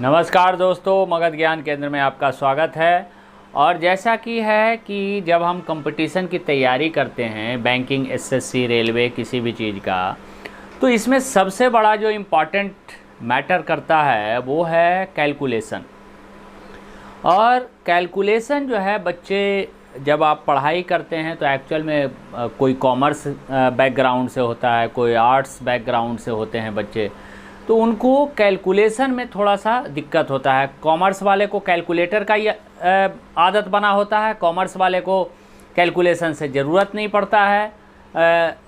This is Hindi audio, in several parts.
नमस्कार दोस्तों, मगध ज्ञान केंद्र में आपका स्वागत है। और जैसा कि है कि जब हम कंपटीशन की तैयारी करते हैं, बैंकिंग, एसएससी, रेलवे, किसी भी चीज़ का, तो इसमें सबसे बड़ा जो इम्पॉर्टेंट मैटर करता है वो है कैलकुलेशन। और कैलकुलेशन जो है, बच्चे जब आप पढ़ाई करते हैं तो एक्चुअल में कोई कॉमर्स बैकग्राउंड से होता है, कोई आर्ट्स बैकग्राउंड से होते हैं बच्चे, तो उनको कैलकुलेशन में थोड़ा सा दिक्कत होता है। कॉमर्स वाले को कैलकुलेटर का ये आदत बना होता है, कॉमर्स वाले को कैलकुलेशन से ज़रूरत नहीं पड़ता है।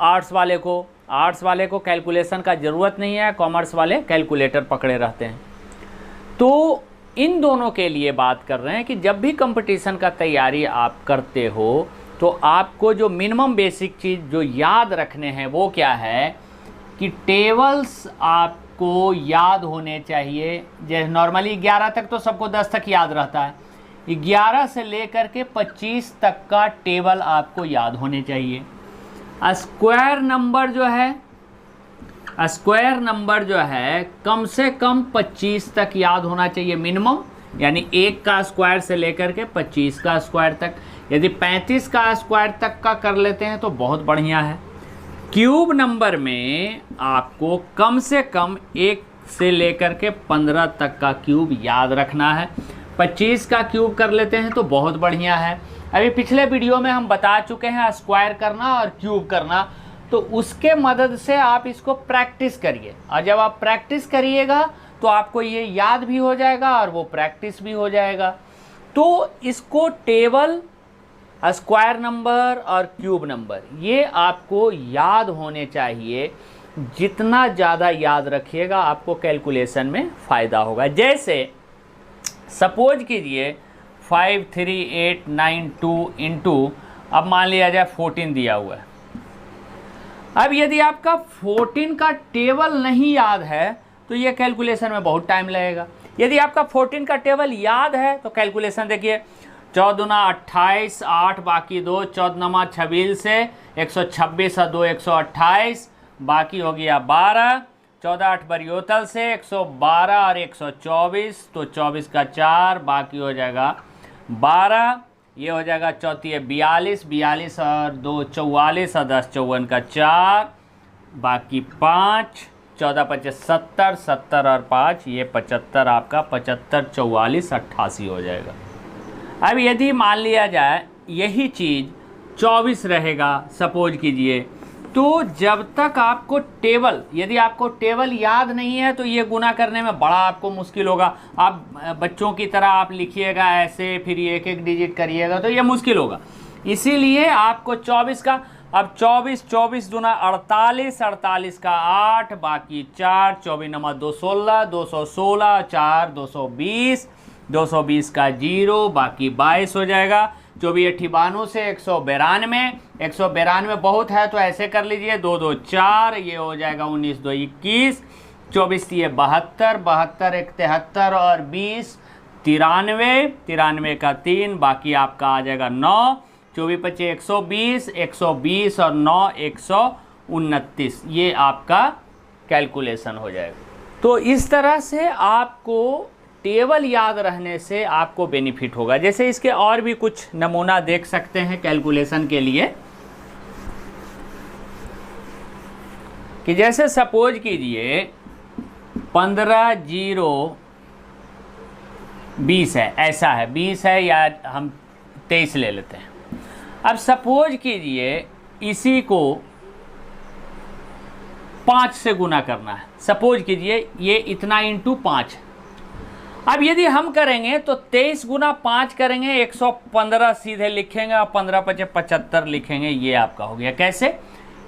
आर्ट्स वाले को कैलकुलेशन का ज़रूरत नहीं है, कॉमर्स वाले कैलकुलेटर पकड़े रहते हैं। तो इन दोनों के लिए बात कर रहे हैं कि जब भी कंपटीशन का तैयारी आप करते हो तो आपको जो मिनिमम बेसिक चीज़ जो याद रखने हैं वो क्या है कि टेबल्स आपको याद होने चाहिए। जैसे नॉर्मली 11 तक तो सबको 10 तक याद रहता है, 11 से लेकर के 25 तक का टेबल आपको याद होने चाहिए। स्क्वायर नंबर जो है कम से कम 25 तक याद होना चाहिए मिनिमम, यानी 1 का स्क्वायर से लेकर के 25 का स्क्वायर तक। यदि 35 का स्क्वायर तक का कर लेते हैं तो बहुत बढ़िया है। क्यूब नंबर में आपको कम से कम 1 से लेकर के 15 तक का क्यूब याद रखना है। 25 का क्यूब कर लेते हैं तो बहुत बढ़िया है। अभी पिछले वीडियो में हम बता चुके हैं स्क्वायर करना और क्यूब करना, तो उसके मदद से आप इसको प्रैक्टिस करिए। और जब आप प्रैक्टिस करिएगा तो आपको ये याद भी हो जाएगा और वो प्रैक्टिस भी हो जाएगा। तो इसको टेबल, स्क्वायर नंबर और क्यूब नंबर ये आपको याद होने चाहिए। जितना ज़्यादा याद रखिएगा आपको कैलकुलेशन में फ़ायदा होगा। जैसे सपोज कीजिए 53892 इंटू, अब मान लिया जाए 14 दिया हुआ है। अब यदि आपका 14 का टेबल नहीं याद है तो ये कैलकुलेशन में बहुत टाइम लगेगा। यदि आपका 14 का टेबल याद है तो कैलकुलेशन देखिए, 14 दूना 28, 8 बाकी 2, 14 नमा 26 से 126 और 2 128, बाकी हो गया 12, 14 8 बरियोतल से 112 और 124, तो 24 का 4, बाकी हो जाएगा 12, ये हो जाएगा 4 42, 42 और 2 44 और 10 54 का 4, बाकी 5, 14 25 70, 70 और 5 ये 75, आपका 75 44 88 हो जाएगा। अब यदि मान लिया जाए यही चीज़ 24 रहेगा सपोज कीजिए, तो जब तक आपको टेबल, यदि आपको टेबल याद नहीं है तो ये गुना करने में बड़ा आपको मुश्किल होगा। आप बच्चों की तरह आप लिखिएगा ऐसे, फिर एक एक डिजिट करिएगा तो ये मुश्किल होगा। इसीलिए आपको 24 का, अब 24 दूना 48, 48 का 8, बाकी 4, 24 नंबर 216, 216 4 220, 220 का 0, बाकी 22 हो जाएगा। 24 92 से 192, 192 बहुत है तो ऐसे कर लीजिए, 2 2 4, ये हो जाएगा 19 2 21, 24 ये 72, 72 1 73 और 20 93, 93 का 3, बाकी आपका आ जाएगा 9, 24 25 120, 120 और 9 129, ये आपका कैलकुलेशन हो जाएगा। तो इस तरह से आपको टेबल याद रहने से आपको बेनिफिट होगा। जैसे इसके और भी कुछ नमूना देख सकते हैं कैलकुलेशन के लिए, कि जैसे सपोज कीजिए 15 0 20 है, ऐसा है 20 है, या हम 23 ले लेते हैं। अब सपोज कीजिए इसी को 5 से गुना करना है। सपोज कीजिए ये इतना इंटू 5। अब यदि हम करेंगे तो 23 गुना 5 करेंगे, 115 सीधे लिखेंगे और 15 25 75 लिखेंगे, ये आपका हो गया। कैसे?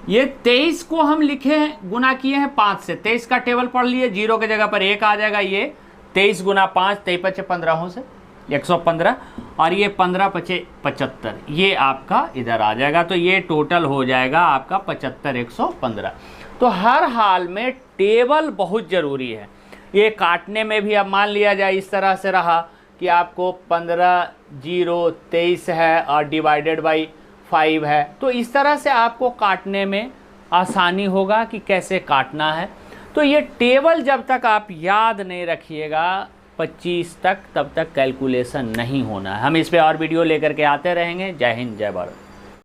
ये 23 को हम लिखे हैं, गुना किए हैं 5 से, 23 का टेबल पढ़ लिए, 0 की जगह पर 1 आ जाएगा। ये 23 गुना 5, 23 25 15 से 115, और ये 15 25 75, ये आपका इधर आ जाएगा। तो ये टोटल हो जाएगा आपका 75 115। तो हर हाल में टेबल बहुत ज़रूरी है। ये काटने में भी अब मान लिया जाए इस तरह से रहा कि आपको 15 0 23 है और डिवाइडेड बाई 5 है, तो इस तरह से आपको काटने में आसानी होगा कि कैसे काटना है। तो ये टेबल जब तक आप याद नहीं रखिएगा 25 तक, तब तक कैलकुलेशन नहीं होना है। हम इस पे और वीडियो लेकर के आते रहेंगे। जय हिंद, जय भारत।